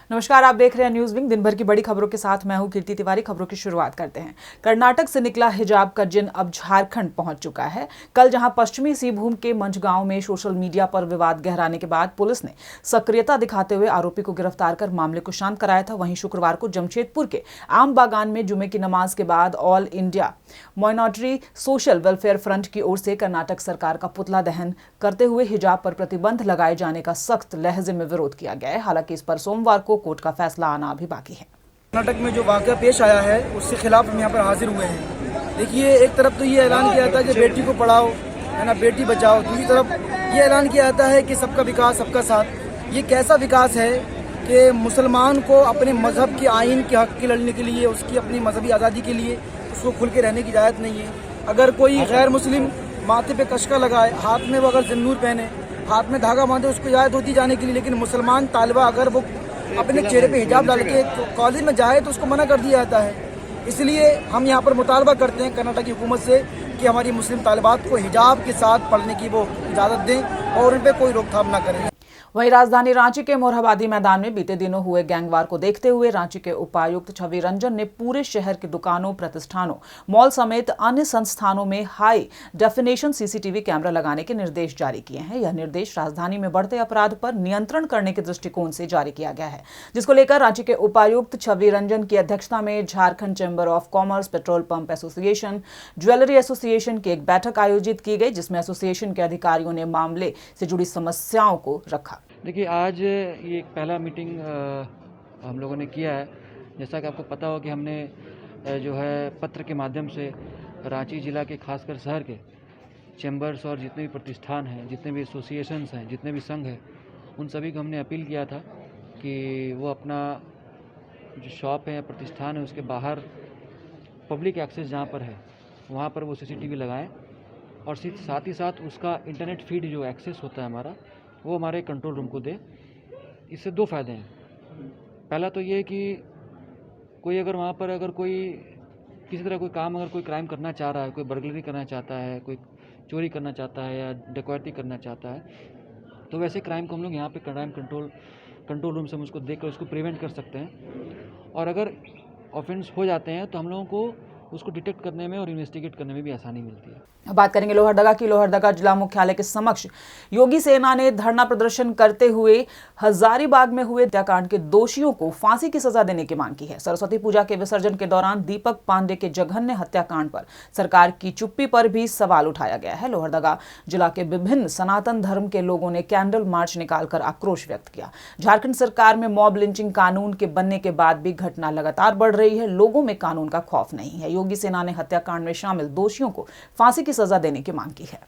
नमस्कार, आप देख रहे हैं न्यूज विंग। दिन भर की बड़ी खबरों के साथ मैं हूं कीर्ति तिवारी। खबरों की शुरुआत करते हैं। कर्नाटक से निकला हिजाब का जिन अब झारखंड पहुंच चुका है। कल जहां पश्चिमी सिंहभूम के मंझगांव में सोशल मीडिया पर विवाद गहराने के बाद पुलिस ने सक्रियता दिखाते हुए आरोपी को गिरफ्तार कर मामले को शांत कराया था, वहीं शुक्रवार को जमशेदपुर के आम बागान में जुमे की नमाज के बाद all India minority social welfare front की ओर से कर्नाटक सरकार का पुतला दहन करते हुए हिजाब पर प्रतिबंध लगाए जाने का सख्त लहजे में विरोध किया गया है। हालांकि इस पर सोमवार को कोर्ट का फैसला आना अभी बाकी है। कर्नाटक में जो वाक़या पेश आया है उसके खिलाफ हम यहाँ पर हाजिर हुए हैं। देखिए, एक तरफ तो ये ऐलान किया था कि बेटी को पढ़ाओ, है ना, बेटी बचाओ। दूसरी तरफ ये ऐलान किया जाता है कि सबका विकास सबका साथ। ये कैसा विकास है कि मुसलमान को अपने मजहब के आइन के हक के लड़ने के लिए, उसकी अपनी मजहबी आज़ादी के लिए उसको खुल के रहने की इजाज़त नहीं है। अगर कोई गैर मुस्लिम माथे पे कशका लगाए, हाथ में वो अगर जन्नूर पहने, हाथ में धागा बांधे, उसको इजाज़त होती जाने के लिए। लेकिन मुसलमान तालिबा अगर वो अपने चेहरे पे हिजाब डाल के कॉलेज में जाए तो उसको मना कर दिया जाता है। इसलिए हम यहाँ पर मुतालबा करते हैं कर्नाटक की हुकूमत से कि हमारी मुस्लिम तालिबात को हिजाब के साथ पढ़ने की वो इजाज़त दें और उन पर कोई रोकथाम ना करें। वहीं राजधानी रांची के मोरहाबादी मैदान में बीते दिनों हुए गैंगवार को देखते हुए रांची के उपायुक्त छवि रंजन ने पूरे शहर के दुकानों, प्रतिष्ठानों, मॉल समेत अन्य संस्थानों में हाई डेफिनेशन सीसीटीवी कैमरा लगाने के निर्देश जारी किए हैं। यह निर्देश राजधानी में बढ़ते अपराध पर नियंत्रण करने के दृष्टिकोण से जारी किया गया है, जिसको लेकर रांची के उपायुक्त छवि रंजन की अध्यक्षता में Jharkhand chamber of commerce, petrol pump association, jewellery association की एक बैठक आयोजित की गई, जिसमें एसोसिएशन के अधिकारियों ने मामले से जुड़ी समस्याओं को रखा। देखिए, आज ये एक पहला मीटिंग हम लोगों ने किया है। जैसा कि आपको पता हो कि हमने जो है पत्र के माध्यम से रांची ज़िला के खासकर शहर के चैम्बर्स और जितने भी प्रतिष्ठान हैं, जितने भी एसोसिएशंस हैं, जितने भी संघ हैं, उन सभी को हमने अपील किया था कि वो अपना जो शॉप है, प्रतिष्ठान है, उसके बाहर पब्लिक एक्सेस जहाँ पर है वहाँ पर वो सीसीटीवी लगाएं और साथ ही साथ उसका इंटरनेट फीड जो एक्सेस होता है हमारा, वो हमारे कंट्रोल रूम को दे। इससे दो फ़ायदे हैं। पहला तो ये कि कोई अगर वहाँ पर अगर कोई किसी तरह कोई काम, अगर कोई क्राइम करना चाह रहा है, कोई बर्गलरी करना चाहता है, कोई चोरी करना चाहता है या डकैती करना चाहता है, तो वैसे क्राइम को हम लोग यहाँ पे क्राइम कंट्रोल रूम से हम उसको देख कर उसको प्रिवेंट कर सकते हैं। और अगर ऑफेंस हो जाते हैं तो हम लोगों को उसको डिटेक्ट करने में और इन्वेस्टिगेट करने में भी आसानी मिलती है। बात करेंगे लोहरदगा की। लोहरदगा जिला मुख्यालय के समक्ष योगी सेना ने धरना प्रदर्शन करते हुए हजारीबाग में हुए हत्याकांड के दोषियों को फांसी की सजा देने की मांग की है। सरस्वती पूजा के विसर्जन के दौरान दीपक पांडे के जघन्य हत्याकांड पर सरकार की चुप्पी पर भी सवाल उठाया गया है। लोहरदगा जिला के विभिन्न सनातन धर्म के लोगों ने कैंडल मार्च निकालकर आक्रोश व्यक्त किया। झारखंड सरकार में मॉब लिंचिंग कानून के बनने के बाद भी घटना लगातार बढ़ रही है। लोगों में कानून का खौफ नहीं है। योगी सेना ने हत्याकांड में शामिल दोषियों को फांसी की सजा देने की मांग की है।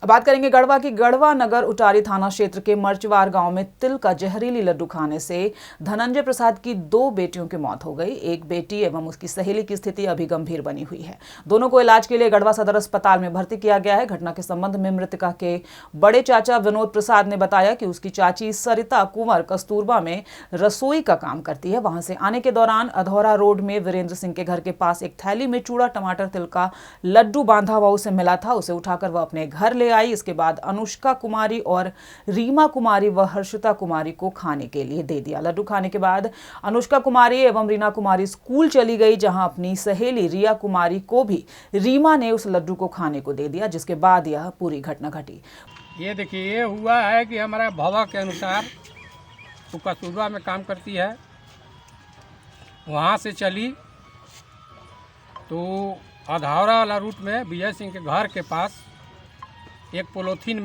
अब बात करेंगे गढ़वा की। गढ़वा नगर उटारी थाना क्षेत्र के मर्चवार गांव में तिल का जहरीली लड्डू खाने से धनंजय प्रसाद की 2 बेटियों की मौत हो गई। एक बेटी एवं उसकी सहेली की स्थिति अभी गंभीर बनी हुई है। दोनों को इलाज के लिए गढ़वा सदर अस्पताल में भर्ती किया गया है। घटना के संबंध में मृतका के बड़े चाचा विनोद प्रसाद ने बताया कि उसकी चाची सरिता कुंवर कस्तूरबा में रसोई का काम करती है। वहां से आने के दौरान अधौरा रोड में वीरेंद्र सिंह के घर के पास एक थैली में चूड़ा, टमाटर, तिल का लड्डू बांधा हुआ उसे मिला था। उसे उठाकर वह अपने घर ले आई। इसके बाद अनुष्का कुमारी और रीमा कुमारी व हर्षिता कुमारी को खाने के लिए दे दिया। लड्डू खाने के बाद अनुष्का कुमारी एवं रीना कुमारी स्कूल चली गई, जहां अपनी सहेली रिया कुमारी को भी रीमा ने उस लड्डू को खाने को दे दिया, जिसके बाद यह पूरी घटना घटी। ये देखिए, ये हुआ है कि हमारा भवा के अनुसार तो कस्तूरबा में काम करती है, वहाँ से चली तो अधौरा वाला रूट में विजय सिंह के घर के पास एक पोलोथीन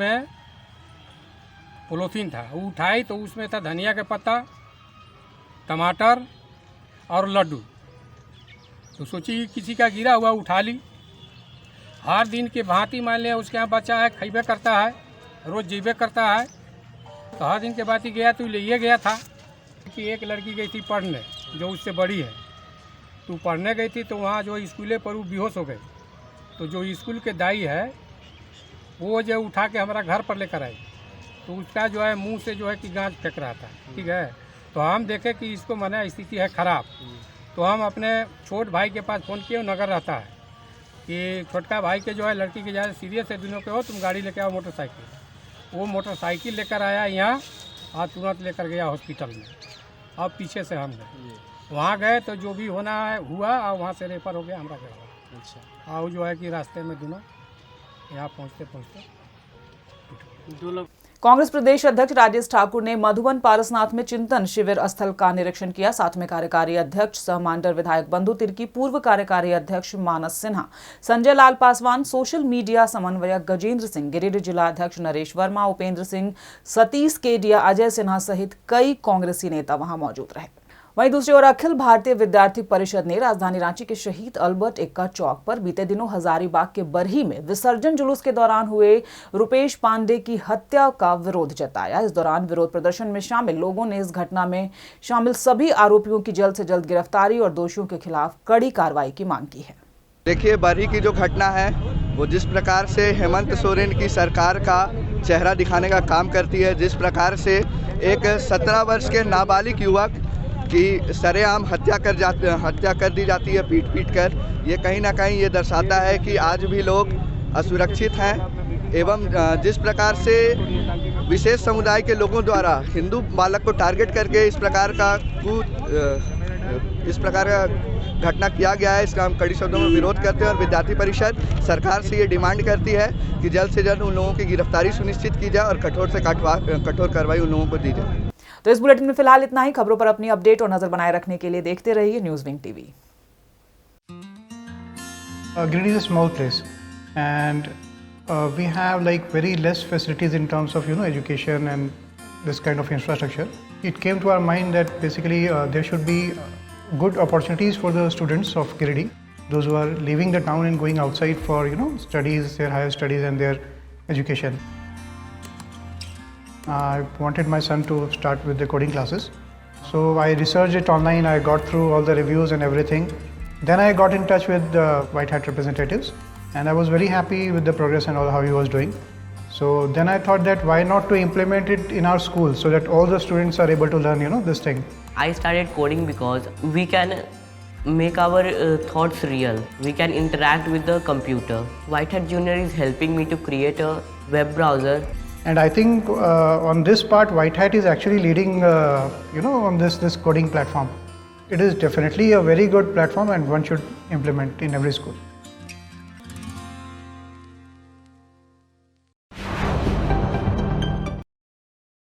था, वो उठाई तो उसमें था धनिया के पत्ता, टमाटर और लड्डू। तो सोची किसी का गिरा हुआ उठा ली। हर दिन के भांति मान लिया उसके यहाँ बच्चा है, खइबे करता है, रोज़ जीबे करता है, तो हर दिन के बाद ही गया तो ले गया था कि एक लड़की गई थी पढ़ने जो उससे बड़ी है, तो पढ़ने गई थी तो वहाँ जो स्कूले पर वो बेहोश हो गई। तो जो स्कूल के दाई है वो जो उठा के हमारा घर पर लेकर आई, तो उसका जो है मुंह से जो है कि गांज फेंक रहा था। ठीक है, तो हम देखे कि इसको मने स्थिति है ख़राब, तो हम अपने छोट भाई के पास फ़ोन किए, नगर रहता है, कि छोटका भाई के जो है लड़की के ज़्यादा सीरियस है, दिनों के हो तुम गाड़ी लेके आओ मोटरसाइकिल। वो मोटरसाइकिल लेकर आया यहाँ और तुरंत लेकर गया हॉस्पिटल में। अब पीछे से हम गए, वहाँ गए तो जो भी होना है हुआ, और वहाँ से रेफर हो गया हमारा घर। अच्छा। और जो है कि रास्ते में दोनों यहाँ पहुँचते पहुँचते दो लोग। कांग्रेस प्रदेश अध्यक्ष राजेश ठाकुर ने मधुबन पारसनाथ में चिंतन शिविर स्थल का निरीक्षण किया। साथ में कार्यकारी अध्यक्ष सह मांडर विधायक बंधु तिर्की, पूर्व कार्यकारी अध्यक्ष मानस सिन्हा, संजय लाल पासवान, सोशल मीडिया समन्वयक गजेंद्र सिंह, गिरिडीह जिला अध्यक्ष नरेश वर्मा, उपेंद्र सिंह, सतीश केडिया, अजय सिन्हा सहित कई कांग्रेसी नेता वहां मौजूद रहे। वहीं दूसरी ओर अखिल भारतीय विद्यार्थी परिषद ने राजधानी रांची के शहीद अल्बर्ट एक्का चौक पर बीते दिनों हजारीबाग के बरही में विसर्जन जुलूस के दौरान हुए रुपेश पांडे की हत्या का विरोध जताया। इस दौरान विरोध प्रदर्शन में शामिल लोगों ने इस घटना में शामिल सभी आरोपियों की जल्द से जल्द गिरफ्तारी और दोषियों के खिलाफ कड़ी कार्रवाई की मांग की है। देखिए, बरही की जो घटना है वो जिस प्रकार से हेमंत सोरेन की सरकार का चेहरा दिखाने का काम करती है, जिस प्रकार से एक 17 वर्ष के नाबालिग युवक की सरेआम हत्या कर दी जाती है पीट कर, ये कहीं ना कहीं ये दर्शाता है कि आज भी लोग असुरक्षित हैं। एवं जिस प्रकार से विशेष समुदाय के लोगों द्वारा हिंदू बालक को टारगेट करके इस प्रकार का घटना किया गया है, इसका हम कड़ी शब्दों में विरोध करते हैं और विद्यार्थी परिषद सरकार से ये डिमांड करती है कि जल्द से जल्द उन लोगों की गिरफ्तारी सुनिश्चित की जाए और कठोर से कठोर कार्रवाई उन लोगों को दी जाए। तो इस बुलेटिन में फिलहाल इतना ही। खबरों पर अपनी अपडेट और नजर बनाए रखने के लिए देखते रहिए news wing TV. Giridih is a small place, and we have like very less facilities in terms of education and this kind of infrastructure. It came to our mind that basically there should be good opportunities for the students of Giridih, those who are leaving the town and going outside for studies, their higher studies and their education. I wanted my son to start with the coding classes, so I researched it online. I got through all the reviews and everything. Then I got in touch with the White Hat representatives, and I was very happy with the progress and all how he was doing. So then I thought that why not to implement it in our school so that all the students are able to learn this thing. I started coding because we can make our thoughts real. We can interact with the computer. White Hat Junior is helping me to create a web browser. And I think on this part, White Hat is actually leading, on this coding platform. It is definitely a very good platform, and one should implement in every school.